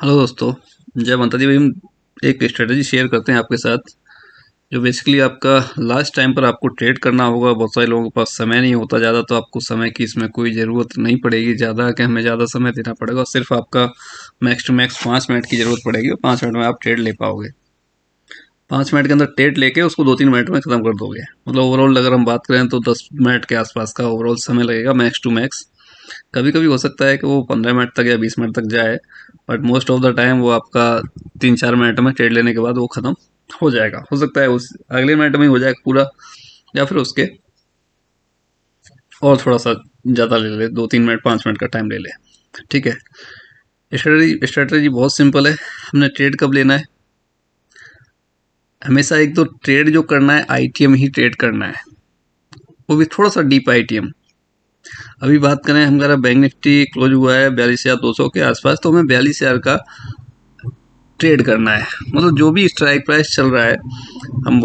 Hello दोस्तों। जय माता दी भाई। हम एक स्ट्रेटजी शेयर करते हैं आपके साथ, जो बेसिकली आपका लास्ट टाइम पर आपको ट्रेड करना होगा। बहुत सारे लोगों के पास समय नहीं होता ज़्यादा, तो आपको समय की इसमें कोई ज़रूरत नहीं पड़ेगी ज़्यादा कि हमें ज़्यादा समय देना पड़ेगा, और सिर्फ आपका मैक्स टू मैक्स 5 मिनट की ज़रूरत पड़ेगी और 5 मिनट में आप ट्रेड ले पाओगे। 5 मिनट के अंदर ट्रेड लेके उसको 2-3 मिनट में ख़त्म कर दोगे। मतलब ओवरऑल अगर हम बात करें तो 10 मिनट के आसपास का ओवरऑल समय लगेगा मैक्स टू मैक्स। कभी कभी हो सकता है कि वो 15 मिनट तक या 20 मिनट तक जाए, but most of the time वो आपका 3-4 मिनट में ट्रेड लेने के बाद वो ख़त्म हो जाएगा। हो सकता है उस अगले मिनट में ही हो जाए पूरा, या फिर उसके और थोड़ा सा ज़्यादा ले ले, 2-3 मिनट 5 मिनट का टाइम ले ले। ठीक है। स्ट्रेटजी बहुत सिंपल है। हमने ट्रेड कब लेना है? हमेशा एक तो ट्रेड जो करना है आईटीएम ही ट्रेड करना है, वो भी थोड़ा सा डीप आईटीएम। अभी बात करें, हमारा बैंक निफ्टी क्लोज हुआ है 42,200 के आसपास, तो हमें 42,000 का ट्रेड करना है। मतलब जो भी स्ट्राइक प्राइस चल रहा है, हम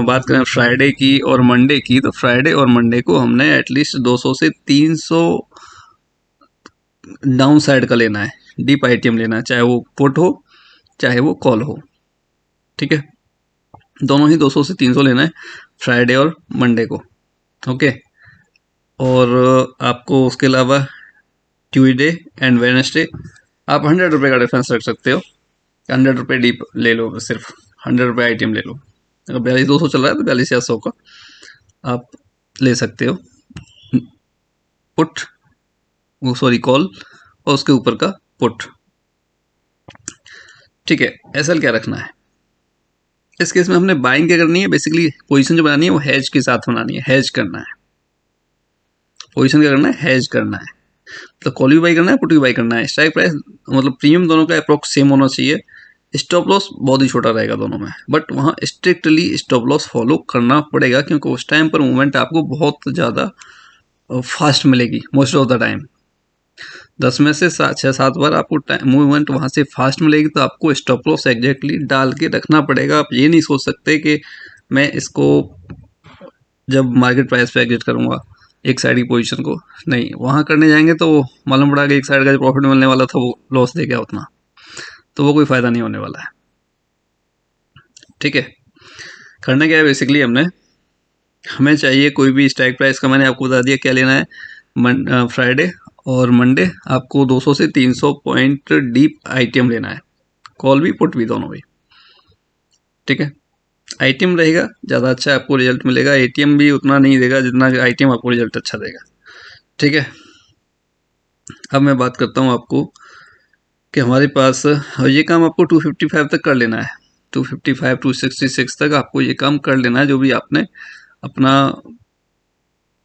बात करें फ्राइडे की और मंडे की, तो फ्राइडे और मंडे को हमने एटलीस्ट 200 से 300 डाउन साइड का लेना है, डीप आईटीएम लेना है, चाहे वो पुट हो चाहे वो कॉल हो। ठीक है, दोनों ही 200 से 300 लेना है फ्राइडे और मंडे को। ओके। और आपको उसके अलावा ट्यूसडे एंड वेडनेसडे आप 100 रुपये का डिफरेंस रख सकते हो। 100 रुपये डीप ले लो, सिर्फ 100 रुपये आईटीएम ले लो। अगर 42,200 चल रहा है तो 42,100 का आप ले सकते हो पुट, वो सॉरी कॉल, और उसके ऊपर का पुट। ठीक है। एसएल क्या रखना है इस केस में? हमने बाइंग क्या करनी है, बेसिकली पोजीशन जो बनानी है वो हेज के साथ बनानी है, हेज करना है। पोजीशन क्या करना है? हेज करना है। तो कॉल भी बाई करना है, पुट भी बाई करना है। स्ट्राइक प्राइस मतलब प्रीमियम दोनों का अप्रोक्स सेम होना चाहिए। स्टॉप लॉस बहुत ही छोटा रहेगा दोनों में, बट वहाँ स्ट्रिक्टली स्टॉप लॉस फॉलो करना पड़ेगा, क्योंकि उस टाइम पर मूवमेंट आपको बहुत ज़्यादा फास्ट मिलेगी मोस्ट ऑफ द टाइम। 10 में से 6-7 बार आपको मूवमेंट वहाँ से फास्ट मिलेगी, तो आपको स्टॉप लॉस एग्जैक्टली डाल के रखना पड़ेगा। आप ये नहीं सोच सकते कि मैं इसको जब मार्केट प्राइस पे एग्जिट करूँगा एक साइड की पोजीशन को, नहीं, वहाँ करने जाएंगे तो मालूम पड़ा कि एक साइड का जो प्रॉफिट मिलने वाला था वो लॉस दे गया उतना, तो वो कोई फ़ायदा नहीं होने वाला है। ठीक है। करना क्या है बेसिकली, हमें चाहिए कोई भी स्ट्राइक प्राइस का, मैंने आपको बता दिया क्या लेना है। फ्राइडे और मंडे आपको 200 से 300 पॉइंट डीप आईटीएम लेना है, कॉल भी पुट भी दोनों भी। ठीक है। आईटीएम रहेगा ज़्यादा अच्छा आपको रिजल्ट मिलेगा, एटीएम भी उतना नहीं देगा जितना आईटीएम आपको रिजल्ट अच्छा देगा। ठीक है। अब मैं बात करता हूँ आपको कि हमारे पास ये काम आपको 255 तक कर लेना है। 255 266 तक आपको ये काम कर लेना है, जो भी आपने अपना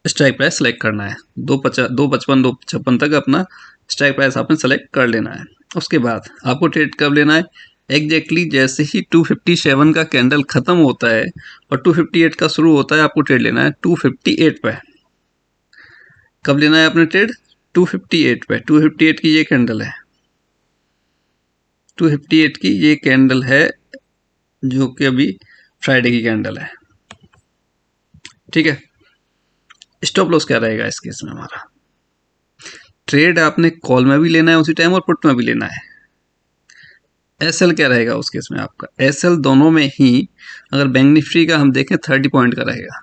स्ट्राइक प्राइस सेलेक्ट करना है। 255 256 तक अपना स्ट्राइक प्राइस आपने सेलेक्ट कर लेना है। उसके बाद आपको ट्रेड कब लेना है? एग्जैक्टली जैसे ही 257 का कैंडल खत्म होता है और 258 का शुरू होता है, आपको ट्रेड लेना है 258 पे। कब लेना है आपने ट्रेड? 258 पे। 258 की ये कैंडल है, 258 की ये कैंडल है, जो कि अभी फ्राइडे की कैंडल है। ठीक है। स्टॉप लॉस क्या रहेगा इस केस में? हमारा ट्रेड आपने कॉल में भी लेना है उसी टाइम और पुट में भी लेना है। एसएल क्या रहेगा उस केस में? आपका एसएल दोनों में ही, अगर बैंक निफ्टी का हम देखें 30 पॉइंट का रहेगा।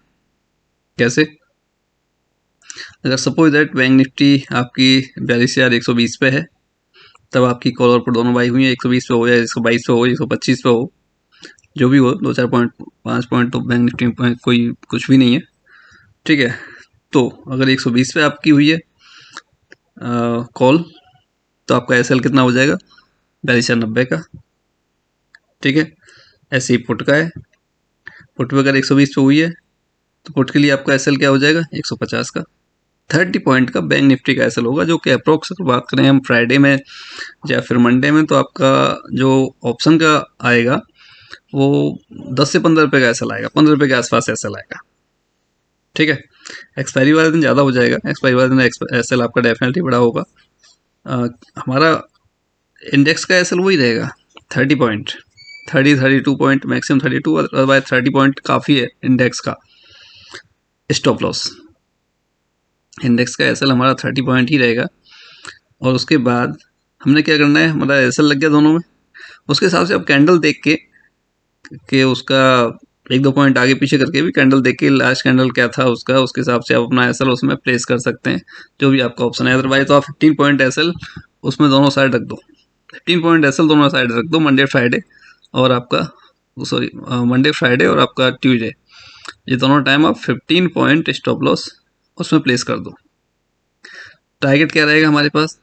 कैसे? अगर सपोज दैट बैंक निफ्टी आपकी 42,120 पे है, तब आपकी कॉल और पुट दोनों बाई हुई है, 120 पे हो या 122 पे हो, 125 पे हो, जो भी हो, 2-4 पॉइंट 5 पॉइंट तो बैंक निफ्टी में कोई कुछ भी नहीं है। ठीक है। तो अगर 120 पे आपकी हुई है कॉल, तो आपका एसएल कितना हो जाएगा? 42,90 का। ठीक है। ऐसे ही पुट का है, पुट पे अगर 120 पे हुई है तो पुट के लिए आपका एसएल क्या हो जाएगा? 150 का। 30 पॉइंट का बैंक निफ्टी का एसएल होगा, जो कि अप्रोक्स बात करें हम फ्राइडे में या फिर मंडे में, तो आपका जो ऑप्शन का आएगा वो 10 से 15 रुपये का एसएल आएगा, 15 रुपये के आसपास एसएल आएगा। ठीक है। एक्सपायरी वाले दिन ज़्यादा हो जाएगा, एक्सपायरी वाले दिन एसएल आपका डेफिनेटली बड़ा होगा। हमारा इंडेक्स का एसएल वही रहेगा 30 point, 32 point, maximum 32, otherwise 30 point काफ़ी है इंडेक्स का स्टॉप लॉस। इंडेक्स का एसएल हमारा 30 पॉइंट ही रहेगा। और उसके बाद हमने क्या करना है, हमारा एसएल लग गया दोनों में, उसके हिसाब से अब कैंडल देख के उसका एक दो पॉइंट आगे पीछे करके भी कैंडल देख के लास्ट कैंडल क्या था उसका, उसके हिसाब से आप अपना एसएल उसमें प्लेस कर सकते हैं, जो भी आपका ऑप्शन है। अदरवाइज तो आप 15 पॉइंट एसएल उसमें दोनों साइड रख दो, 15 पॉइंट एसएल दोनों साइड रख दो, मंडे फ्राइडे और आपका सॉरी मंडे फ्राइडे और आपका ट्यूजडे, ये दोनों टाइम आप 15 पॉइंट स्टॉप लॉस उसमें प्लेस कर दो। टारगेट क्या रहेगा हमारे पास,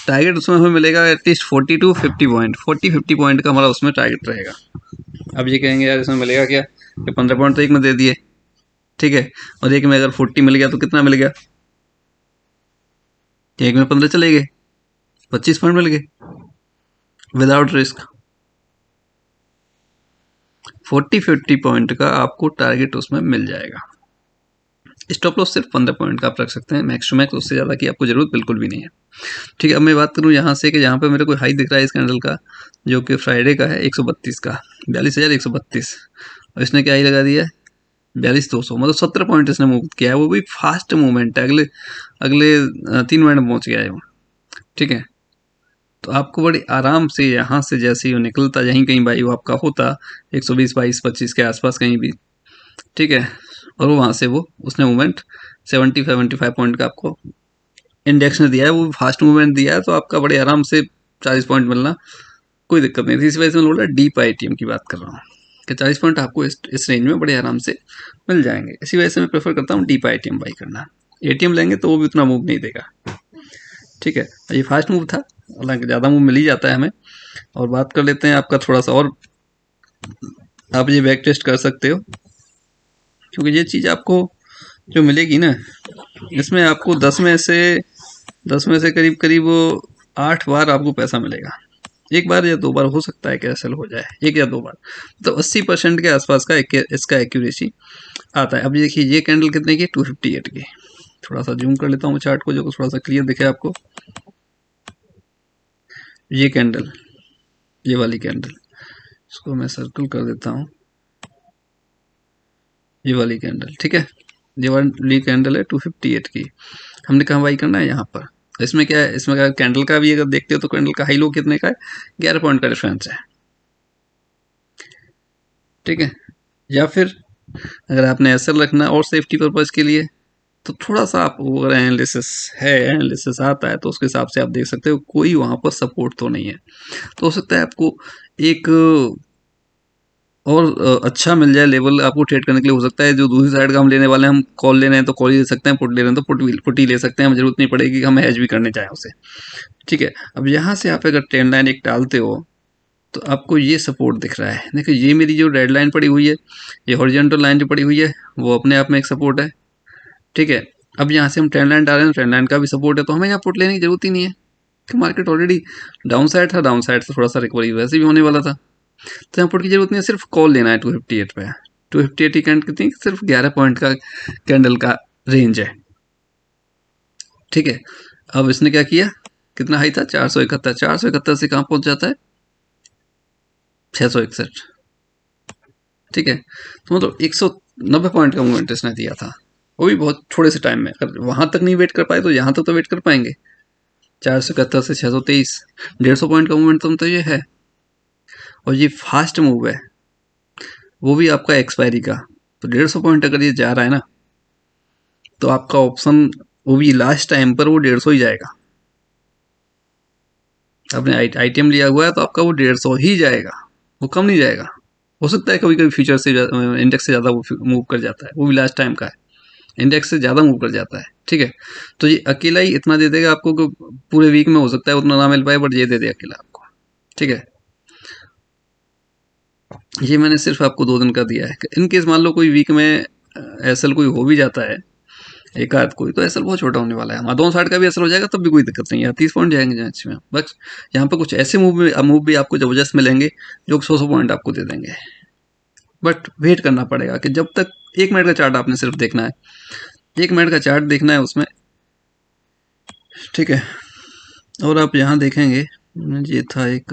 टारगेट उसमें हमें मिलेगा एटलीस्ट 40 टू 50 पॉइंट, 40-50 पॉइंट का हमारा उसमें टारगेट रहेगा। अब ये कहेंगे यार इसमें मिलेगा क्या, कि 15 पॉइंट तो एक में दे दिए, ठीक है, और एक में अगर 40 मिल गया तो कितना मिल गया, एक में 15 चले गए, 25 पॉइंट मिल गए विदाउट रिस्क। 40-50 पॉइंट का आपको टारगेट उसमें मिल जाएगा। स्टॉप लॉस सिर्फ 15 पॉइंट का आप रख सकते हैं, मैक्स टू मैक्स, उससे ज़्यादा की आपको जरूरत बिल्कुल भी नहीं है। ठीक है, अब मैं बात करूँ यहाँ से कि यहाँ पे मेरे को हाई दिख रहा है इस कैंडल का, जो कि फ्राइडे का है 132 का, 42,132, और इसने क्या ही लगा दिया है 42,200, मतलब 17 पॉइंट इसने मूव किया है, वो भी फास्ट मूवमेंट है, अगले अगले 3 मिनट में पहुँच गया है वो। ठीक है, तो आपको बड़ी आराम से यहाँ से जैसे ही वो निकलता, यहीं कहीं भाई वो आपका होता 120, 22, 25 के आसपास कहीं भी, ठीक है, और वो वहाँ से वो उसने मूवमेंट 70-75 पॉइंट का आपको इंडेक्स ने दिया है, वो फास्ट मूवमेंट दिया है, तो आपका बड़े आराम से 40 पॉइंट मिलना कोई दिक्कत नहीं थी। इस वजह से मैं बोल रहा डीप आईटीएम की बात कर रहा हूँ कि 40 पॉइंट आपको इस रेंज में बड़े आराम से मिल जाएंगे। इसी वजह से मैं प्रेफर करता हूँ डीप आईटीएम बाई करना। एटीएम लेंगे तो वो भी उतना मूव नहीं देगा। ठीक है, ये फास्ट मूव था, हालांकि ज़्यादा मूव मिल ही जाता है हमें। और बात कर लेते हैं आपका थोड़ा सा और, आप ये बैक टेस्ट कर सकते हो, क्योंकि ये चीज़ आपको जो मिलेगी ना, इसमें आपको 10 में से करीब करीब 8 बार आपको पैसा मिलेगा। एक बार या 2 बार हो सकता है कि सेल हो जाए, 1 या 2 बार, तो 80% के आसपास का इसका एक्यूरेसी आता है। अब देखिए ये कैंडल कितने की, 258 की। थोड़ा सा जूम कर लेता हूँ चार्ट को, जो थोड़ा सा क्लियर दिखे आपको। ये कैंडल, ये वाली कैंडल, इसको मैं सर्कल कर देता हूँ, ये वाली कैंडल, ठीक है, ये वाली कैंडल है 258 की। हमने कहाँ बाई करना है, यहाँ पर। इसमें क्या है, इसमें क्या कैंडल का भी अगर देखते हो तो कैंडल का हाई लो कितने का है, 11 पॉइंट का डिफरेंस है। ठीक है, या फिर अगर आपने एसएल रखना और सेफ्टी पर्पज़ के लिए, तो थोड़ा सा आप अगर एनालिसिस आता है तो उसके हिसाब से आप देख सकते हो, कोई वहाँ पर सपोर्ट तो नहीं है, तो हो सकता है आपको एक और अच्छा मिल जाए लेवल आपको ट्रेड करने के लिए। हो सकता है जो दूसरी साइड का हम लेने वाले हैं, हम कॉल ले रहे हैं तो कॉल ही ले सकते हैं, पुट ले रहे हैं तो पुट ही ले सकते हैं, हमें जरूरत नहीं पड़ेगी कि हम हेज भी करने चाहें उसे। ठीक है, अब यहाँ से आप अगर ट्रेंड लाइन एक डालते हो तो आपको ये सपोर्ट दिख रहा है। देखो ये मेरी जो रेड लाइन पड़ी हुई है, ये हॉरिजॉन्टल लाइन जो पड़ी हुई है, वो अपने आप में एक सपोर्ट है। ठीक है, अब यहाँ से हम ट्रेंड लाइन डाल रहे हैं, ट्रेंड लाइन का भी सपोर्ट है, तो हमें यहाँ पुट लेने की जरूरत ही नहीं है, कि मार्केट ऑलरेडी डाउन साइड था, डाउन साइड से थोड़ा सा रिकवरी वैसे भी होने वाला था, तो यहाँ पुट की जरूरत नहीं है, सिर्फ कॉल लेना है 258 पे। 258 की कैंडल कितनी, सिर्फ 11 पॉइंट का कैंडल का रेंज है। ठीक है, अब इसने क्या किया, कितना हाई था, 471, 471 से कहाँ पहुंच जाता है, 661। ठीक है, तो मतलब 190 पॉइंट का मूवमेंट इसने दिया था, वो भी बहुत थोड़े से टाइम में। अगर वहां तक नहीं वेट कर पाए तो यहाँ तक तो वेट कर पाएंगे। 471 से 623, 150 पॉइंट का मूवमेंट तो ये है, और ये फास्ट मूव है, वो भी आपका एक्सपायरी का। तो 150 पॉइंट अगर ये जा रहा है ना, तो आपका ऑप्शन वो भी लास्ट टाइम पर वो 150 ही जाएगा। आपने आईटीएम लिया हुआ है तो आपका वो 150 ही जाएगा, वो कम नहीं जाएगा। हो सकता है कभी कभी फ्यूचर से इंडेक्स से ज़्यादा वो मूव कर जाता है, वो भी लास्ट टाइम का है, इंडेक्स से ज़्यादा मूव कर जाता है। ठीक है, तो ये अकेला ही इतना दे देगा आपको कि पूरे वीक में हो सकता है उतना ना मिल पाए, बट ये दे दे अकेला आपको। ठीक है, ये मैंने सिर्फ आपको 2 दिन का दिया है। इनकेस मान लो कोई वीक में एसएल कोई हो भी जाता है, एक आध कोई, तो एसएल बहुत छोटा होने वाला है, हमारा दोनों साइड का भी एसएल हो जाएगा तब भी कोई दिक्कत नहीं है, 30 पॉइंट जाएंगे मैच में। बस यहाँ पे कुछ ऐसे मूव भी आपको जबरदस्त मिलेंगे जो 100 पॉइंट आपको दे देंगे, बट वेट करना पड़ेगा कि जब तक 1 मिनट का चार्ट आपने सिर्फ देखना है, 1 मिनट का चार्ट देखना है उसमें। ठीक है, और आप यहाँ देखेंगे, ये था एक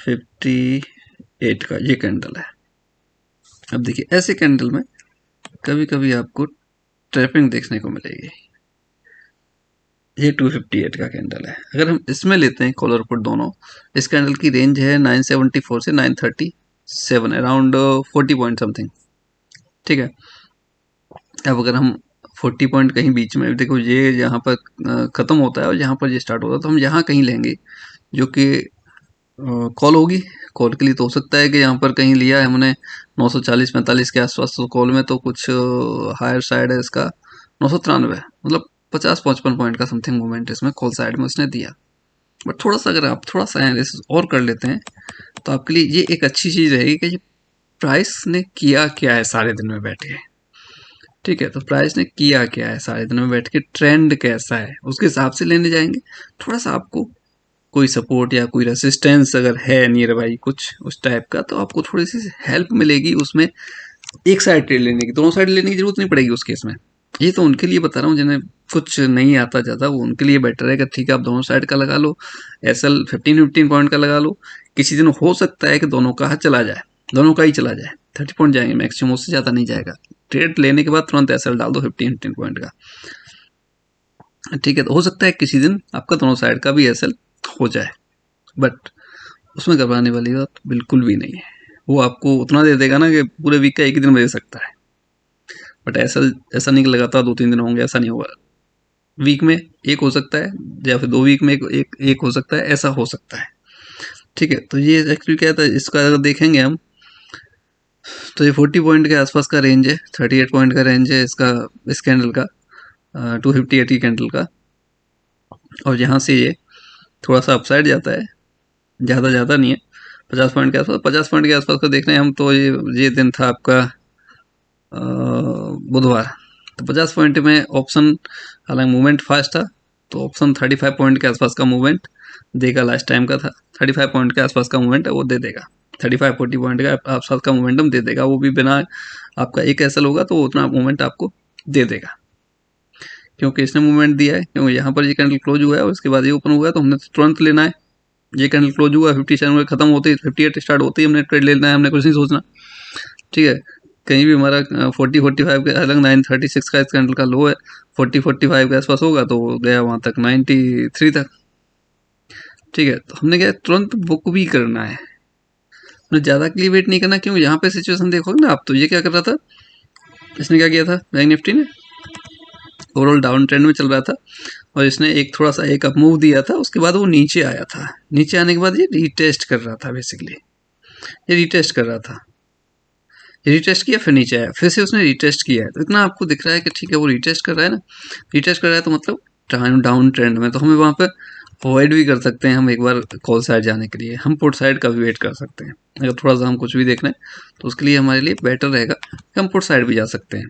58 का ये कैंडल है। अब देखिए ऐसे कैंडल में कभी कभी आपको ट्रैपिंग देखने को मिलेगी। ये 258 का कैंडल है। अगर हम इसमें लेते हैं कॉलर पुट दोनों, इस कैंडल की रेंज है 974 से 937, अराउंड 40 पॉइंट समथिंग। ठीक है, अब अगर हम 40 पॉइंट कहीं बीच में, देखो ये यहाँ पर ख़त्म होता है और यहाँ पर ये स्टार्ट होता है, तो हम यहाँ कहीं लेंगे जो कि कॉल होगी। कॉल के लिए तो हो सकता है कि यहाँ पर कहीं लिया है हमने 940-45 के आसपास, तो कॉल में तो कुछ हायर साइड है इसका 993, मतलब 50-55 पॉइंट का समथिंग मूवमेंट इसमें कॉल साइड में उसने दिया। बट थोड़ा सा अगर आप थोड़ा सा एनालिसिस और कर लेते हैं तो आपके लिए ये एक अच्छी चीज़ रहेगी कि प्राइस ने किया क्या है सारे दिन में बैठ के। ठीक है, तो प्राइस ने किया क्या है सारे दिन में बैठ के, ट्रेंड कैसा है, उसके हिसाब से लेने जाएंगे। थोड़ा सा आपको कोई सपोर्ट या कोई रेसिस्टेंस अगर है नियर बाई कुछ उस टाइप का, तो आपको थोड़ी सी हेल्प मिलेगी उसमें एक साइड ट्रेड लेने की। दोनों साइड लेने की जरूरत नहीं पड़ेगी उस केस में। ये तो उनके लिए बता रहा हूँ जिन्हें कुछ नहीं आता ज़्यादा, वो उनके लिए बेटर है कि ठीक है आप दोनों साइड का लगा लो, एसएल 15-15 पॉइंट का लगा लो। किसी दिन हो सकता है कि दोनों का चला जाए, दोनों का ही चला जाए, 30 पॉइंट जाएंगे मैक्सिमम, उससे ज़्यादा नहीं जाएगा। ट्रेड लेने के बाद तुरंत एसएल डाल दो 15-15 पॉइंट का। ठीक है, तो हो सकता है किसी दिन आपका दोनों साइड का भी एसएल हो जाए, बट उसमें घबराने वाली बात बिल्कुल भी नहीं है। वो आपको उतना दे देगा ना कि पूरे वीक का एक ही दिन में दे सकता है, बट ऐसा ऐसा नहीं कि लगातार 2-3 दिन होंगे, ऐसा नहीं होगा। वीक में एक हो सकता है, या फिर 2 वीक में एक हो सकता है, ऐसा हो सकता है। ठीक है, तो ये एक्चुअली क्या था, इसका अगर देखेंगे हम तो ये 40 पॉइंट के आसपास का रेंज है, 38 पॉइंट का रेंज है इसका, इस कैंडल का 258 की कैंडल का। और यहाँ से ये थोड़ा सा अपसाइड जाता है, ज़्यादा नहीं है, 50 पॉइंट के आसपास। 50 पॉइंट के आसपास का देख रहे हैं हम, तो ये दिन था आपका बुधवार। तो 50 पॉइंट में ऑप्शन, हालांकि मूवमेंट फास्ट था, तो ऑप्शन 35 पॉइंट के आसपास का मूवमेंट देगा, लास्ट टाइम का था 35 पॉइंट के आसपास का मूवमेंट है वो दे देगा, 35-40 पॉइंट के आसपास का मोमेंटम दे देगा। वो भी बिना आपका एक एसएल होगा तो उतना मूवमेंट आपको दे देगा, क्योंकि इसने मूवमेंट दिया है। क्योंकि यहाँ पर ये कैंडल क्लोज हुआ है और उसके बाद ये ओपन हुआ है, तो हमने तुरंत लेना है। ये कैंडल क्लोज हुआ 57 में, खत्म होते ही 58 स्टार्ट होते ही हमने ट्रेड लेना है, हमने कुछ नहीं सोचना। ठीक है, कहीं भी हमारा 40-45 के अलग 936 का इस कैंडल का लो है, 40-45 के आसपास होगा तो वो गया वहाँ तक 93 तक। ठीक है, तो हमने क्या तुरंत बुक भी करना है, हमने ज़्यादा के लिए वेट नहीं करना। क्यों, यहाँ पे सिचुएशन देखोगे ना आप, तो ये क्या कर रहा था, इसने क्या किया था, बैंक निफ्टी ने ओवरऑल डाउन ट्रेंड में चल रहा था और इसने एक थोड़ा सा एक अप मूव दिया था, उसके बाद वो नीचे आया था। नीचे आने के बाद ये रीटेस्ट कर रहा था, बेसिकली ये रीटेस्ट कर रहा था, रीटेस्ट किया फिर नीचे आया, फिर से उसने रीटेस्ट किया है। तो इतना आपको दिख रहा है कि ठीक है वो रीटेस्ट कर रहा है ना, रीटेस्ट कर रहा है तो मतलब डाउन ट्रेंड में, तो हमें वहाँ पे अवॉइड भी कर सकते हैं हम एक बार कॉल साइड जाने के लिए। हम पुट साइड का भी वेट कर सकते हैं, अगर थोड़ा सा हम कुछ भी देख रहे हैं तो उसके लिए हमारे लिए बेटर रहेगा कि हम पुट साइड भी जा सकते हैं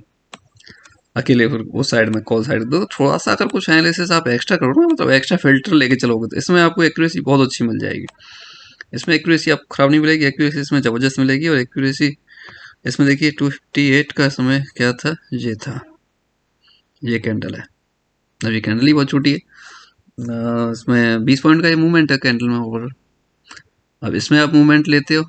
अकेले, फिर उस साइड में कॉल साइड। तो थोड़ा सा अगर कुछ एनालिसिस आप एक्स्ट्रा करो ना, मतलब एक्स्ट्रा फिल्टर लेके चलोगे, तो इसमें आपको एक्यूरेसी बहुत अच्छी मिल जाएगी। इसमें एक्यूरेसी आपको खराब नहीं मिलेगी, एक्यूरेसी इसमें ज़बरदस्त मिलेगी। और एक्यूरेसी इसमें देखिए 258 का समय क्या था, ये था, ये कैंडल है। अब ये कैंडल ही बहुत छोटी है, इसमें 20 पॉइंट का ये मूवमेंट है कैंडल में ओवरऑल। अब इसमें आप मूवमेंट लेते हो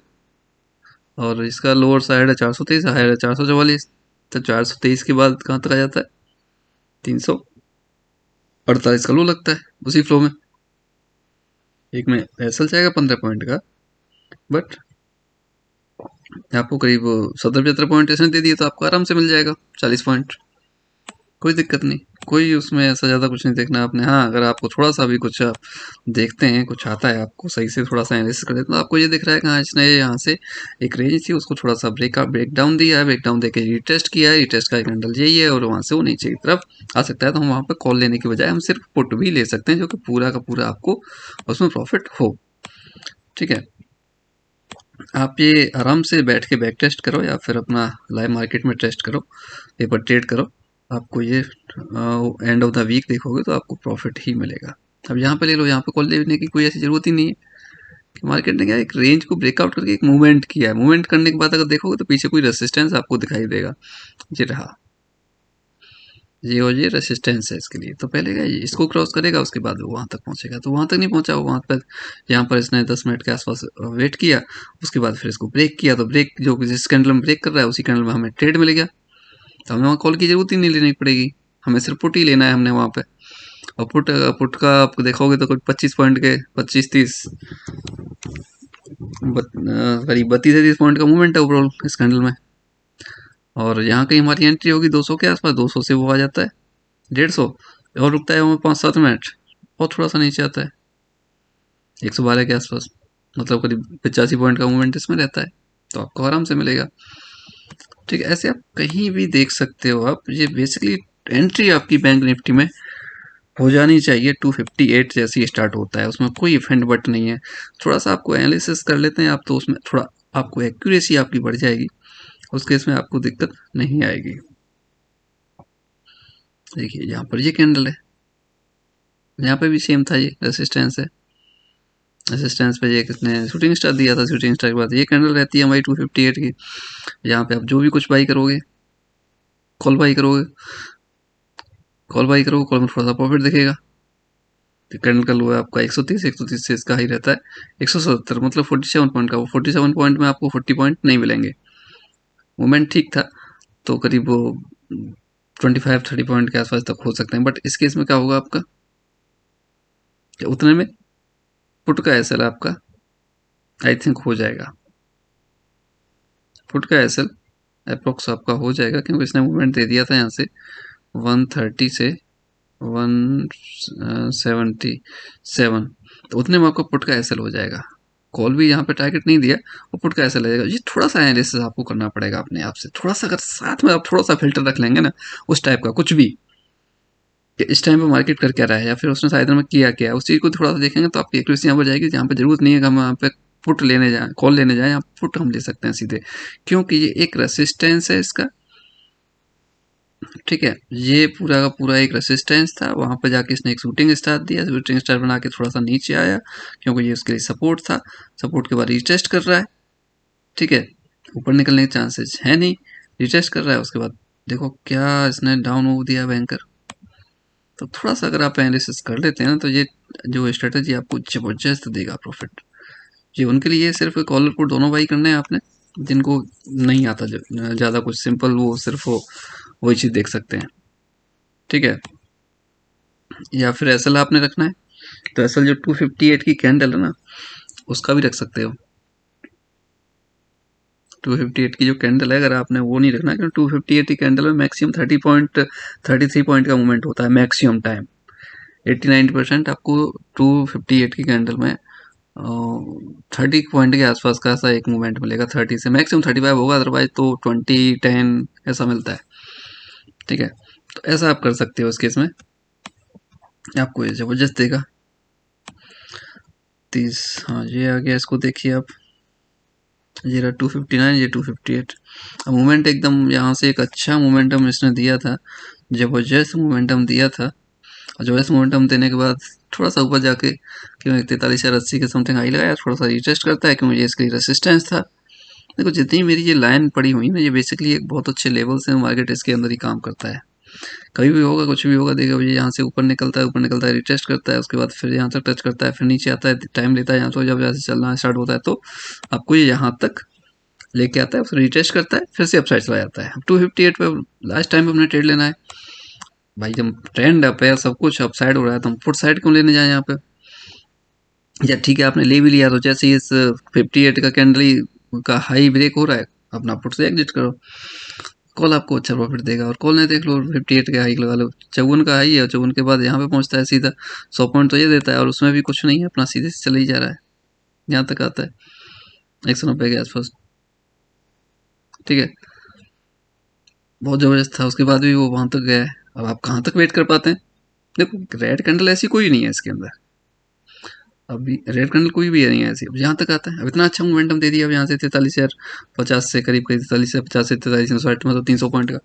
और इसका लोअर साइड है 423, हायर है 444, तो 423 के बाद कहाँ तक आ जाता है, 348 का लो लगता है उसी फ्लो में। एक में एसएल जाएगा 15 पॉइंट का, बट आपको करीब 17-75 पॉइंट इसने दे दिए, तो आपको आराम से मिल जाएगा 40 पॉइंट, कोई दिक्कत नहीं। कोई उसमें ऐसा ज़्यादा कुछ नहीं देखना आपने। हाँ, अगर आपको थोड़ा सा भी कुछ आप देखते हैं, कुछ आता है आपको सही से थोड़ा सा एनालिसिस कर देते, तो आपको ये दिख रहा है कि हाँ इसने यहाँ से एक रेंज थी उसको थोड़ा सा ब्रेक डाउन दिया है, ब्रेक डाउन देके रिटेस्ट किया है, रिटेस्ट का एक कैंडल यही है और वहाँ से वो नीचे की तरफ आ सकता है। तो हम वहाँ पर कॉल लेने की बजाय हम सिर्फ पुट भी ले सकते हैं, जो कि पूरा का पूरा आपको उसमें प्रॉफिट हो। ठीक है, आप ये आराम से बैठ के बैक टेस्ट करो या फिर अपना लाइव मार्केट में टेस्ट करो, पेपर ट्रेड करो, आपको ये एंड ऑफ द वीक देखोगे तो आपको प्रॉफिट ही मिलेगा। अब यहाँ पे ले लो, यहाँ पे कॉल लेने की कोई ऐसी ज़रूरत ही नहीं है कि मार्केट ने क्या एक रेंज को ब्रेकआउट करके एक मूवमेंट किया है। मूवमेंट करने के बाद अगर देखोगे तो पीछे कोई रेसिस्टेंस आपको दिखाई देगा, ये रहा, ये और ये रेसिस्टेंस है इसके लिए। तो पहले क्या इसको क्रॉस करेगा, उसके बाद वो वहाँ तक पहुँचेगा। तो वहाँ तक नहीं पहुँचा, वो वहाँ पर यहाँ पर इसने 10 मिनट के आसपास वेट किया, उसके बाद फिर इसको ब्रेक किया। तो ब्रेक जो जिस कैंडल में ब्रेक कर रहा है उसी कैंडल में हमें ट्रेड मिल गया, तो हमें वहाँ कॉल की ज़रूरत ही नहीं लेनी पड़ेगी, हमें सिर्फ पुट ही लेना है हमने वहाँ पे। और पुट का आप देखोगे तो कुछ 25 पॉइंट के 25-30 करीब 32-33 पॉइंट का मूवमेंट है ओवरऑल इस कैंडल में। और यहाँ कहीं हमारी एंट्री होगी 200 के आसपास, 200 से वो आ जाता है 150 और रुकता है वो 5-7 मिनट और थोड़ा सा नीचे आता है 112 के आसपास, मतलब करीब 85 पॉइंट का मूवमेंट इसमें रहता है, तो आपको आराम से मिलेगा। ठीक है, ऐसे आप कहीं भी देख सकते हो आप। ये बेसिकली एंट्री आपकी बैंक निफ्टी में हो जानी चाहिए 258 जैसे ही स्टार्ट होता है, उसमें कोई इफेंट बट नहीं है। थोड़ा सा आपको एनालिसिस कर लेते हैं आप, तो उसमें थोड़ा आपको एक्यूरेसी आपकी बढ़ जाएगी, उस केस में आपको दिक्कत नहीं आएगी। देखिए यहाँ पर ये कैंडल है, यहाँ पे भी सेम था, ये रेसिस्टेंस है, रेसिस्टेंस पे ये किसने शूटिंग स्टार दिया था, शूटिंग स्टार के बाद ये कैंडल रहती है हमारी 258 की। यहाँ पे आप जो भी कुछ बाई करोगे, कॉल बाई करोगे, कॉल बाई करोगे, कॉल में थोड़ा सा प्रॉफिट दिखेगा। तो कैंडल का लो है आपका 130 से इसका हाई रहता है 177, मतलब 47 पॉइंट का। वो 47 पॉइंट में आपको 40 पॉइंट नहीं मिलेंगे। मूवमेंट ठीक था, तो करीब वो 25-30 पॉइंट के आसपास तक हो सकते हैं, बट इस केस में क्या होगा आपका, उतने में पुट का एसएल आपका आई थिंक हो जाएगा, पुट का एसएल अप्रोक्स आपका हो जाएगा, क्योंकि इसने मूवमेंट दे दिया था यहाँ से 130 से 177, तो उतने में आपका पुट का एसएल हो जाएगा। कॉल भी यहाँ पे टारगेट नहीं दिया, और पुट का एसएल हो जाएगा। ये थोड़ा सा एनालिसिस आपको करना पड़ेगा अपने आप से, थोड़ा सा अगर साथ में आप थोड़ा सा फिल्टर रख लेंगे ना उस टाइप का कुछ भी, कि इस टाइम पे मार्केट कर क्या रहा है या फिर उसने शायद में किया क्या है, उस चीज़ को थोड़ा सा देखेंगे तो आपकी एक्यूरेसी यहाँ पर जाएगी। जहाँ पे जरूरत नहीं है कि हम यहाँ पे पुट लेने जाएं, कॉल लेने जाएं, यहाँ पुट हम ले सकते हैं सीधे, क्योंकि ये एक रेसिस्टेंस है इसका। ठीक है, ये पूरा का पूरा एक रेसिस्टेंस था, वहां पर जाके इसने एक शूटिंग स्टार दिया, शूटिंग स्टार बना के थोड़ा सा नीचे आया, क्योंकि ये उसके लिए सपोर्ट था, सपोर्ट के बाद रिटेस्ट कर रहा है। ठीक है, ऊपर निकलने के चांसेस है नहीं, रिटेस्ट कर रहा है, उसके बाद देखो क्या इसने डाउन मूव दिया बैंकर। तो थोड़ा सा अगर आप एनालिसिस कर लेते हैं ना, तो ये जो स्ट्रेटेजी आपको जबरदस्त देगा प्रॉफिट। जी, उनके लिए सिर्फ कॉलर पुट दोनों बाई करने हैं आपने, जिनको नहीं आता ज़्यादा कुछ सिंपल, वो सिर्फ वो वही चीज़ देख सकते हैं। ठीक है, या फिर एसएल आपने रखना है तो एसएल जो 258 की कैंडल है ना, उसका भी रख सकते हो। 258 की जो कैंडल है, अगर आपने वो नहीं रखना है, क्योंकि 258 की कैंडल में मैक्सिमम 33 पॉइंट का मूवमेंट होता है मैक्सिमम टाइम। 80-90% आपको 258 की कैंडल में 30 पॉइंट के आसपास का ऐसा एक मूवमेंट मिलेगा, 30 से मैक्सिमम 35 होगा, अदरवाइज तो 20-10 ऐसा मिलता है। ठीक है, तो ऐसा आप कर सकते हो। इस केस में आपको ये जबरदस्त देगा 30। हाँ, ये आ गया, इसको देखिए आप, ये रहा 259, ये 258। अब मोमेंट एकदम यहाँ से एक अच्छा मोमेंटम इसने दिया था, जबरदस्त मोमेंटम दिया था, और जबरदस्त मोमेंटम देने के बाद थोड़ा सा ऊपर जाके क्यों 43-80 के समथिंग हाई लगाया, थोड़ा सा रिटेस्ट करता है क्योंकि ये इसकी रेसिस्टेंस था। देखो जितनी मेरी ये लाइन पड़ी हुई ना, ये बेसिकली एक बहुत अच्छे लेवल से मार्केट इसके अंदर ही काम करता है। कभी भी होगा, कुछ भी होगा, देखो ये यहाँ से ऊपर निकलता है, ऊपर निकलता है, रिटेस्ट करता है, उसके बाद फिर यहाँ तक टच करता है, फिर नीचे आता है, टाइम लेता है यहाँ से, जब जैसे चलना स्टार्ट होता है तो आपको ये यहाँ तक लेके आता है, फिर रिटेस्ट करता है, फिर से अपसाइड चला जाता है। 258 पे लास्ट टाइम पे हमने ट्रेड लेना है भाई, जब ट्रेंड अप है, सब कुछ अपसाइड हो रहा है, तो हम फुट साइड क्यों लेने जाए यहाँ पे। या ठीक है आपने ले भी लिया, तो जैसे इस 58 का कैंडल का हाई ब्रेक हो रहा है, अपना पुट से एग्जिट करो, कॉल आपको अच्छा प्रॉफिट देगा। और कॉल ने देख लो 58 का हाई लगा लो, 54 का हाई है, 54 के बाद यहाँ पे पहुंचता है सीधा 100 पॉइंट तो ये देता है, और उसमें भी कुछ नहीं है, अपना सीधे से चला ही जा रहा है, यहाँ तक आता है 190 के आसपास। ठीक है, बहुत ज़बरदस्त था, उसके बाद भी वो वहां तक गया है। अब आप कहाँ तक वेट कर पाते हैं। देखो रेड कैंडल ऐसी कोई नहीं है इसके अंदर, अभी रेड कैंडल कोई भी नहीं है ऐसी। अब यहाँ तक आता है, अब इतना अच्छा मोमेंटम दे दिया, अब यहाँ से 43,050 से करीब करीब 43 से 50 से 43,360, मतलब 300 पॉइंट का।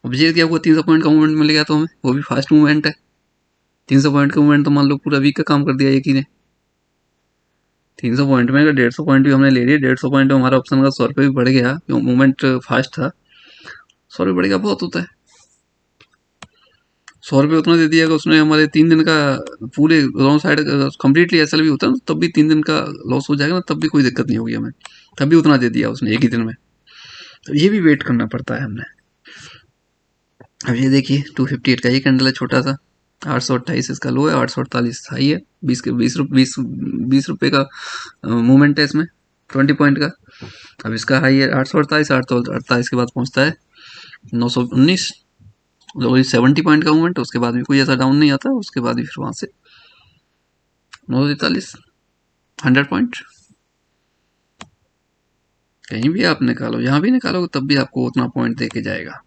अब ये क्या हुआ, 300 पॉइंट का मूवमेंट मिल गया तो हमें, वो भी फास्ट मूवमेंट है। 300 पॉइंट का मूवमेंट तो मान लो पूरा वीक का काम कर दिया एक ही ने। 300 पॉइंट में अगर 150 पॉइंट भी हमने ले लिए, 150 पॉइंट में हमारा ऑप्शन का 100 रुपये भी बढ़ गया, मूवमेंट फास्ट था, 100 रुपये बढ़ गया, बहुत होता है। 100 रुपये उतना दे दिया कि उसने हमारे 3 दिन का पूरे रॉन्ग साइड कम्प्लीटली एसएल भी होता है तब भी 3 दिन का लॉस हो जाएगा ना, तब भी कोई दिक्कत नहीं होगी हमें, तब भी उतना दे दिया उसने एक ही दिन में। तो ये भी वेट करना पड़ता है हमने। अब ये देखिए 258 का ये कैंडल है छोटा सा, 828 इसका लो है, 848 हाई है। 20 रुपये का मूवमेंट है इसमें 20 पॉइंट का। अब इसका हाई है 848, 848 के बाद पहुंचता है 919, 70 पॉइंट का मूवमेंट। उसके बाद भी कोई ऐसा डाउन नहीं आता, उसके बाद भी फिर वहां से 943, 100 पॉइंट। कहीं भी आप निकालो, यहाँ भी निकालोगे तब भी आपको उतना पॉइंट दे के जाएगा।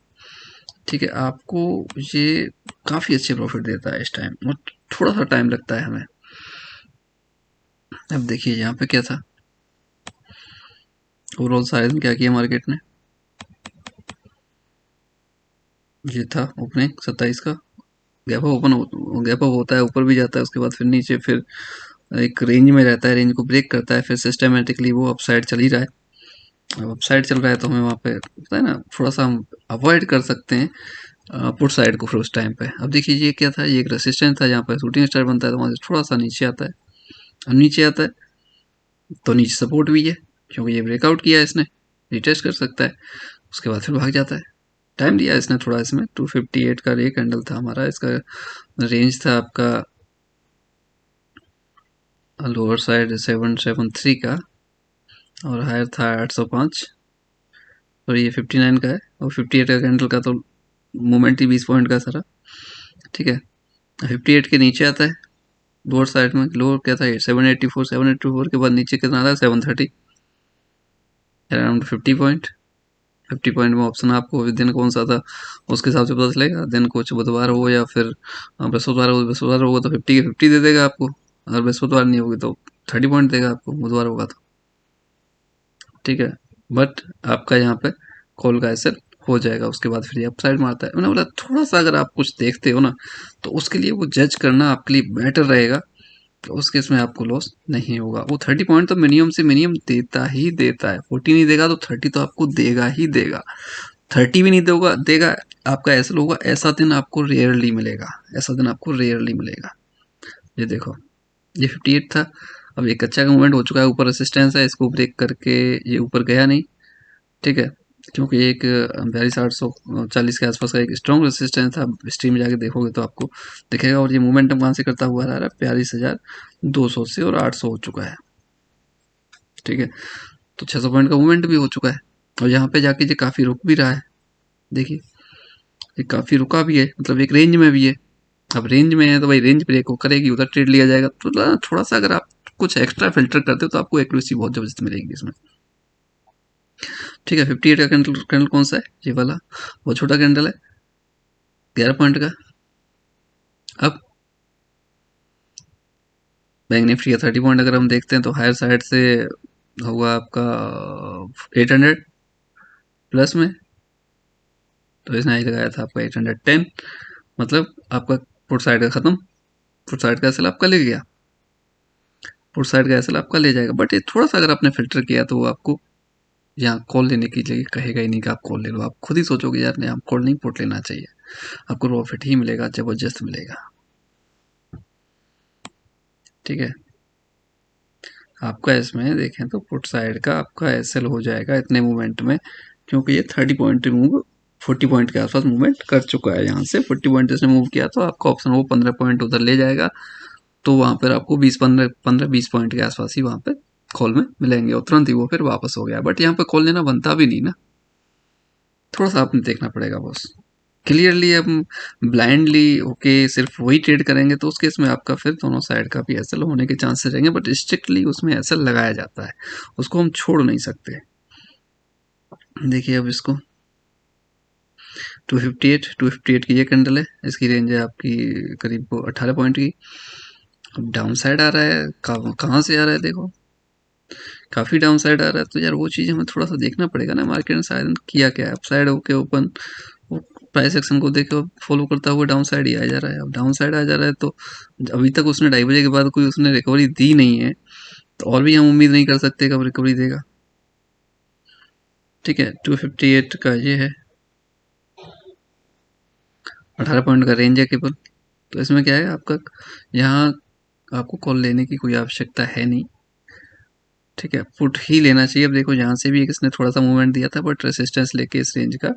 ठीक है, आपको ये काफ़ी अच्छे प्रॉफिट देता है इस टाइम, और थोड़ा सा टाइम लगता है हमें। अब देखिए यहाँ पे क्या था, ओवरऑल साइज में क्या किया मार्केट ने। ये था ओपनिंग 27 का, गैप अप होता है, ऊपर भी जाता है, उसके बाद फिर नीचे, फिर एक रेंज में रहता है, रेंज को ब्रेक करता है, फिर सिस्टमेटिकली वो अपसाइड चल ही रहा है। अब अपसाइड चल रहा है तो हमें वहाँ पे पता है ना, थोड़ा सा हम अवॉइड कर सकते हैं पुट साइड को फिर उस टाइम पे। अब देखिए ये क्या था, ये एक रेसिस्टेंस था, जहाँ पर शूटिंग स्टार बनता है तो वहाँ से थोड़ा सा नीचे आता है। अब नीचे आता है तो नीचे सपोर्ट भी है, क्योंकि ये ब्रेकआउट किया है इसने, रिटेस्ट कर सकता है, उसके बाद फिर भाग जाता है। टाइम दिया इसने थोड़ा, इसमें 258 का एक कैंडल था हमारा, इसका रेंज था आपका लोअर साइड 773 का, और हायर था 805, और ये 59 का है, और 58 का कैंडल का तो मूवमेंट ही 20 पॉइंट का सारा। ठीक है, 58 के नीचे आता है लोअर साइड में, लोअर क्या था 784, 784 के बाद नीचे कितना आता है 730, अराउंड 50 पॉइंट। 50 पॉइंट में ऑप्शन आपको दिन कौन सा था उसके हिसाब से पता चलेगा, दिन कुछ बुधवार हो या फिर बृहस्पतिवार हो। बृहस्पतिवार होगा तो 50 के 50 दे देगा आपको, अगर बृहस्पतिवार नहीं होगी तो 30 पॉइंट देगा आपको, बुधवार होगा तो। ठीक है, बट आपका यहाँ पे कॉल का एसएल हो जाएगा, उसके बाद फिर अपसाइड मारता है। मैंने बोला थोड़ा सा अगर आप कुछ देखते हो ना, तो उसके लिए वो जज करना आपके लिए बेटर रहेगा, तो उस केस में आपको लॉस नहीं होगा। वो 30 पॉइंट तो मिनिमम से मिनिमम देता ही देता है, 40 नहीं देगा तो 30 तो आपको देगा ही देगा। 30 भी नहीं देगा देगा आपका एसएल होगा, ऐसा दिन आपको रेयरली मिलेगा, ऐसा दिन आपको रेयरली मिलेगा। ये देखो, ये 58 था, अब एक अच्छा का मूवमेंट हो चुका है, ऊपर रेसिस्टेंस है, इसको ब्रेक करके ये ऊपर गया नहीं। ठीक है, क्योंकि एक 42,840 के आसपास का एक स्ट्रॉन्ग रेसिस्टेंस था, स्ट्रीम में जाके देखोगे तो आपको दिखेगा। और ये मोमेंटम कहाँ से करता हुआ आ रहा है, 42,200 से, और 800 हो चुका है। ठीक है, तो 600 पॉइंट का मूवमेंट भी हो चुका है, और यहाँ पे जाके ये काफ़ी रुक भी रहा है। देखिए ये काफ़ी रुका भी है, मतलब एक रेंज में भी है। अब रेंज में है तो भाई रेंज ब्रेक वो करेगी, उधर ट्रेड लिया जाएगा। तो थोड़ा सा अगर आप कुछ एक्स्ट्रा फिल्टर करते हो तो आपको एक्यूरेसी बहुत जबरदस्त मिलेगी इसमें। ठीक है, 58 का कैंडल, कैंडल कौन सा है, ये वाला, वो छोटा कैंडल है 11 पॉइंट का। अब बैंक निफ्टी का 30 पॉइंट अगर हम देखते हैं तो हायर साइड से होगा आपका 800 प्लस में, तो इसने ही लगाया था आपका 810, मतलब आपका पुट साइड का खत्म, पुट साइड का एसएल आपका ले गया, पुट साइड का एसएल आपका ले जाएगा। बट ये थोड़ा सा अगर आपने फिल्टर किया तो वो आपको यहाँ कॉल लेने की जगह कहेगा ही नहीं कि आप कॉल ले लो, आप खुद ही सोचोगे यार नहीं, आप कॉल नहीं पुट लेना चाहिए, आपको प्रॉफिट ही मिलेगा, जबरदस्त मिलेगा। ठीक है, आपका इसमें देखें तो पुट साइड का आपका एसएल हो जाएगा इतने मूवमेंट में, क्योंकि ये 30 पॉइंट मूव 40 पॉइंट के आसपास मूवमेंट कर चुका है। यहाँ से 40 पॉइंट इसने मूव किया तो आपका ऑप्शन वो 15 पॉइंट उधर ले जाएगा, तो वहाँ पर आपको 20 पॉइंट के आसपास ही वहाँ पे कॉल में मिलेंगे, और तुरंत ही वो फिर वापस हो गया। बट यहाँ पे कॉल लेना बनता भी नहीं ना, थोड़ा सा आपने देखना पड़ेगा बॉस। क्लियरली हम ब्लाइंडली ओके सिर्फ वही ट्रेड करेंगे तो उस केस में आपका फिर दोनों साइड का भी एसएल होने के चांसेस रहेंगे, बट स्ट्रिक्टली उसमें एसएल लगाया जाता है, उसको हम छोड़ नहीं सकते। देखिए अब इसको 258 की ये कैंडल है, इसकी रेंज है आपकी करीब 18 पॉइंट की। अब डाउन साइड आ रहा है, कहाँ से आ रहा है देखो, काफ़ी डाउन साइड आ रहा है, तो यार वो चीज़ हमें थोड़ा सा देखना पड़ेगा ना, मार्केट ने शायद किया क्या है, अप साइड होके ओपन, वो प्राइस एक्शन को देख फॉलो करता हुआ डाउन साइड ही आ जा रहा है। अब डाउन साइड आ जा रहा है तो अभी तक उसने 2:30 के बाद कोई उसने रिकवरी दी नहीं है, तो और भी हम उम्मीद नहीं कर सकते कब रिकवरी देगा। ठीक है, 258 का ये है, 18 पॉइंट का रेंज है केवल, तो इसमें क्या है आपका, यहाँ आपको कॉल लेने की कोई आवश्यकता है नहीं। ठीक है, पुट ही लेना चाहिए। अब देखो यहाँ से भी एक इसने थोड़ा सा मूवमेंट दिया था, बट रेसिस्टेंस लेके इस रेंज का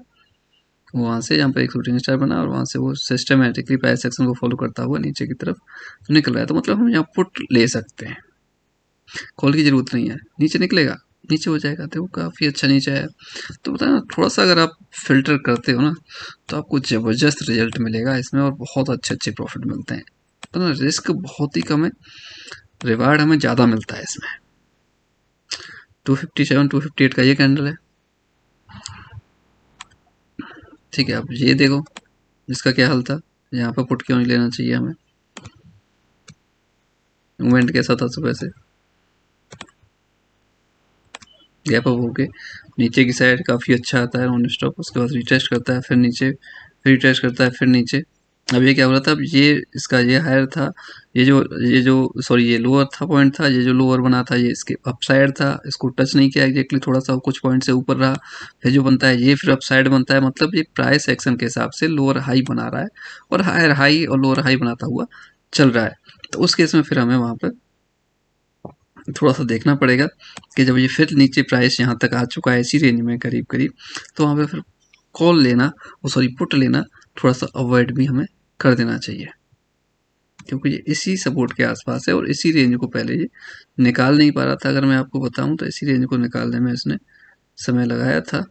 वहाँ से यहाँ पे एक शूटिंग स्टार बना और वहाँ से वो सिस्टमेटिकली प्राइस एक्शन को फॉलो करता हुआ नीचे की तरफ निकल रहा है। तो मतलब हम यहाँ पुट ले सकते हैं, कॉल की ज़रूरत नहीं है। नीचे निकलेगा, नीचे हो जाएगा, देखो काफ़ी अच्छा नीचे है। तो पता है ना, थोड़ा सा अगर आप फिल्टर करते हो ना तो आपको ज़बरदस्त रिजल्ट मिलेगा इसमें और बहुत अच्छे अच्छे प्रॉफिट मिलते हैं। तो ना रिस्क बहुत ही कम है, रिवार्ड हमें ज़्यादा मिलता है इसमें। 257 258 का ये कैंडल है, ठीक है। अब ये देखो इसका क्या हाल था, यहाँ पर पुट क्यों नहीं लेना चाहिए हमें, मूवमेंट कैसा था सुबह से, गैप अप होके नीचे की साइड काफ़ी अच्छा आता है नॉन स्टॉप, उसके बाद रिटेस्ट करता है, फिर नीचे, फिर रिटेस्ट करता है, फिर नीचे। अब ये क्या हो रहा था, अब ये इसका ये हायर था, ये जो सॉरी ये लोअर था, पॉइंट था, ये जो लोअर बना था ये इसके अपसाइड था, इसको टच नहीं किया एग्जैक्टली, थोड़ा सा कुछ पॉइंट से ऊपर रहा, फिर जो बनता है ये फिर अपसाइड बनता है। मतलब ये प्राइस एक्शन के हिसाब से लोअर हाई बना रहा है और हायर हाई और लोअर हाई बनाता हुआ चल रहा है। तो उस केस में फिर हमें वहाँ पर थोड़ा सा देखना पड़ेगा कि जब ये फिर नीचे प्राइस यहाँ तक आ चुका है इसी रेंज में करीब करीब, तो वहाँ पे फिर कॉल लेना, वो सॉरी पुट लेना थोड़ा सा अवॉइड भी हमें कर देना चाहिए, क्योंकि ये इसी सपोर्ट के आसपास है और इसी रेंज को पहले ये निकाल नहीं पा रहा था। अगर मैं आपको बताऊं तो इसी रेंज को निकालने में इसने समय लगाया था,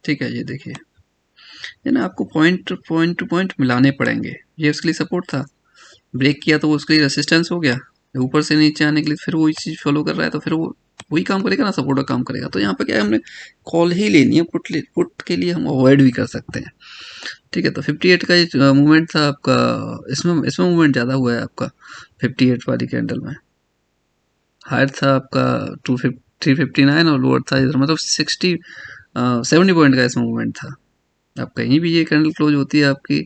ठीक है। ये देखिए, ये ना आपको पॉइंट पॉइंट टू पॉइंट मिलाने पड़ेंगे। ये उसके लिए सपोर्ट था, ब्रेक किया तो वो उसके लिए रेसिस्टेंस हो गया, ऊपर से नीचे आने के लिए फिर वही चीज़ फॉलो कर रहा है, तो फिर वो वही काम करेगा ना, सपोर्ट का काम करेगा। तो यहाँ पे क्या है, हमने कॉल ही लेनी है, पुट के लिए हम अवॉइड भी कर सकते हैं, ठीक है। तो 58 का ये मूवमेंट था आपका, इसमें इसमें मूवमेंट ज़्यादा हुआ है आपका 58 वाली कैंडल में। हायर था आपका 359 और लोअर था इधर, मतलब 70 पॉइंट का इसमें मूवमेंट था। अब कहीं भी ये कैंडल क्लोज होती है आपकी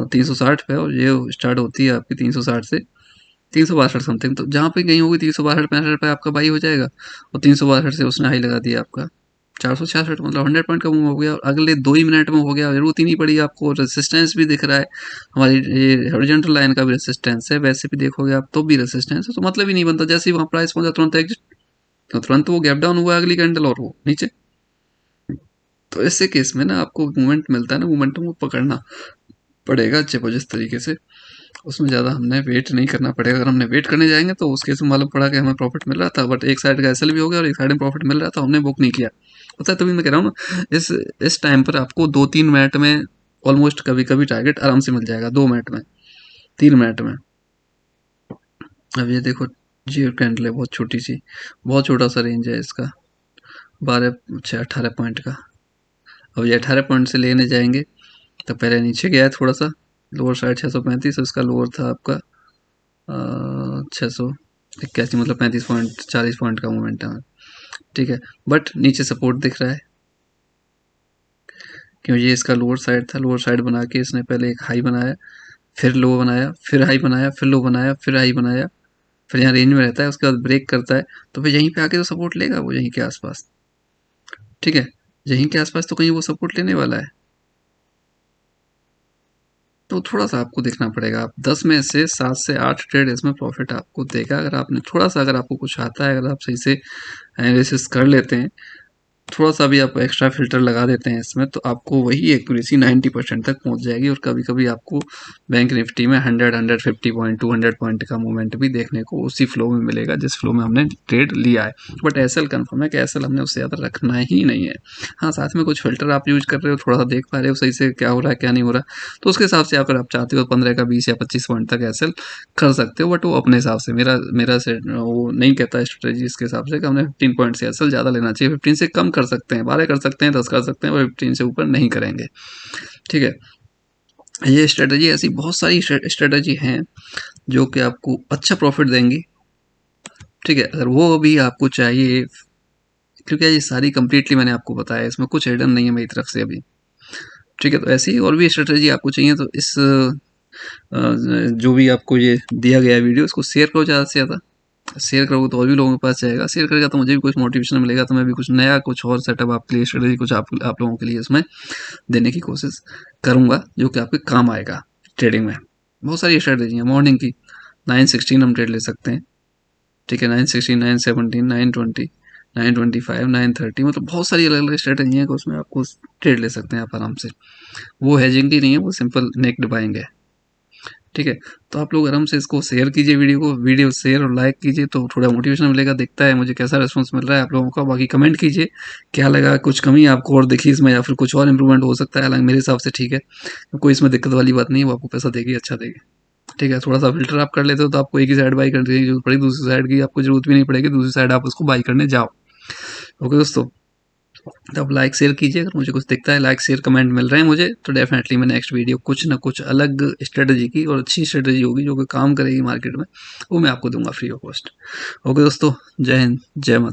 360 पे और ये स्टार्ट होती है आपकी 360 से 362 समथिंग, तो जहाँ पे कहीं होगी 362 65 पे आपका बाई हो जाएगा और 362 से उसने हाई लगा दिया आपका 466, मतलब 100 पॉइंट का मूव हो गया और अगले 2 ही मिनट में हो गया। जरूरत ही नहीं पड़ी आपको, रेसिस्टेंस भी दिख रहा है, हमारी ये हॉरिजॉन्टल लाइन का भी रेसिस्टेंस है, वैसे भी देखोगे आप तो भी रेसिस्टेंस है, तो मतलब ही नहीं बनता। जैसे ही वहाँ प्राइस पहुंचा तुरंत एग्जिट, तो तुरंत वो गैप डाउन हुआ अगली कैंडल और वो नीचे। तो ऐसे केस में ना आपको मूवमेंट मिलता है ना, मोमेंटम को पकड़ना पड़ेगा जबरदस्त तरीके से, उसमें ज़्यादा हमने वेट नहीं करना पड़ेगा। अगर हमने वेट करने जाएंगे तो उस केस में मालूम पड़ा कि हमें प्रॉफिट मिल रहा था, बट एक साइड का एसएल भी हो गया और एक साइड में प्रॉफिट मिल रहा था, हमने बुक नहीं किया। पता है, तभी मैं कह रहा हूँ ना, इस टाइम पर आपको 2-3 मिनट में ऑलमोस्ट कभी कभी टारगेट आराम से मिल जाएगा, 2 मिनट में, 3 मिनट में। अब ये देखो, जी कैंडल है बहुत छोटी सी, बहुत छोटा सा रेंज है इसका, 18 पॉइंट का। अब ये 18 पॉइंट से लेने जाएंगे तो पहले नीचे गया है थोड़ा सा, लोअर साइड 635, उसका लोअर था आपका 681, मतलब 35 पॉइंट 40 पॉइंट का मोमेंटम है, ठीक है। बट नीचे सपोर्ट दिख रहा है, क्योंकि ये इसका लोअर साइड था, लोअर साइड बना के इसने पहले एक हाई बनाया, फिर लो बनाया, फिर हाई बनाया, फिर लो बनाया, फिर हाई बनाया, फिर यहाँ रेंज में रहता है, उसके बाद ब्रेक करता है, तो फिर यहीं पे आके तो सपोर्ट लेगा वो, यहीं के आसपास, ठीक है। यहीं के आसपास तो कहीं वो सपोर्ट लेने वाला है। तो थोड़ा सा आपको देखना पड़ेगा, आप 10 में से 7 से 8 ट्रेड इसमें प्रॉफिट आपको देगा, अगर आपने थोड़ा सा, अगर आपको कुछ आता है, अगर आप सही से एनालिसिस कर लेते हैं, थोड़ा सा भी आप एक्स्ट्रा फिल्टर लगा देते हैं इसमें, तो आपको वही एक्यूरेसी 90% तक पहुंच जाएगी। और कभी कभी आपको बैंक निफ्टी में 100 150 पॉइंट 200 पॉइंट का मूवमेंट भी देखने को उसी फ्लो में मिलेगा जिस फ्लो में हमने ट्रेड लिया है। बट एसएल कंफर्म है कि एसएल हमने उससे ज़्यादा रखना ही नहीं है। हाँ, साथ में कुछ फिल्टर आप यूज कर रहे हो, थोड़ा सा देख पा रहे हो सही से क्या हो रहा है क्या नहीं हो रहा, तो उसके हिसाब से अगर आप चाहते हो 15 का 20 या 25 पॉइंट तक एसएल कर सकते हो। बट वो अपने हिसाब से, मेरा मेरा से वो नहीं कहता स्ट्रेटेजी इसके हिसाब से कि हमने 15 पॉइंट से एसएल ज़्यादा लेना चाहिए, 15 से कम कर सकते हैं, 12 कर सकते हैं, 10 कर सकते हैं, और 15 से ऊपर नहीं करेंगे, ठीक है। ये स्ट्रेटेजी, ऐसी बहुत सारी स्ट्रेटेजी हैं जो कि आपको अच्छा प्रॉफिट देंगी, ठीक है। अगर वो भी आपको चाहिए, क्योंकि ये सारी कंप्लीटली मैंने आपको बताया, इसमें कुछ हिडन नहीं है मेरी तरफ से अभी, ठीक है। तो ऐसी और भी स्ट्रेटेजी आपको चाहिए तो इस जो भी आपको ये दिया गया वीडियो, इसको शेयर करो ज़्यादा से ज़्यादा, शेयर करोगे तो और भी लोगों के पास जाएगा, शेयर करेगा तो मुझे भी कुछ मोटिवेशन मिलेगा, तो मैं भी कुछ नया, कुछ और सेटअप आपके लिए, स्ट्रेटेजी कुछ आप लोगों के लिए इसमें देने की कोशिश करूँगा, जो कि आपके काम आएगा ट्रेडिंग में। बहुत सारी स्ट्रेटेजी है मॉर्निंग की, 916 हम ट्रेड ले सकते हैं, ठीक है, 916 917 920 925, 930, मतलब बहुत सारी अलग अलग स्ट्रेटजी है कि उसमें आपको ट्रेड ले सकते हैं आप आराम से। वो हेजिंग की नहीं है, वो सिंपल नेक्ड बाइंग है। ठीक है, तो आप लोग आराम से इसको शेयर कीजिए, वीडियो शेयर और लाइक कीजिए, तो थोड़ा मोटिवेशन मिलेगा। दिखता है मुझे कैसा रिस्पॉन्स मिल रहा है आप लोगों का। बाकी कमेंट कीजिए क्या लगा, कुछ कमी आपको और दिखी इसमें, या फिर कुछ और इंप्रूवमेंट हो सकता है। हालांकि मेरे हिसाब से ठीक है, कोई इसमें दिक्कत वाली बात नहीं है, वो आपको पैसा देगी, अच्छा देगी। ठीक है, थोड़ा सा फिल्टर आप कर लेते हो तो आपको एक ही साइड बाई करने की जरूरत पड़ेगी, दूसरी साइड की आपको जरूरत भी नहीं पड़ेगी, दूसरी साइड आप उसको बाई करने जाओ। ओके दोस्तों, तो आप लाइक शेयर कीजिए। अगर मुझे कुछ दिखता है, लाइक शेयर कमेंट मिल रहे हैं मुझे, तो डेफिनेटली मैं नेक्स्ट वीडियो कुछ ना कुछ अलग स्ट्रेटजी की और अच्छी स्ट्रेटजी होगी जो कि काम करेगी मार्केट में, वो मैं आपको दूंगा फ्री ऑफ कॉस्ट। ओके दोस्तों, जय हिंद, जय माता।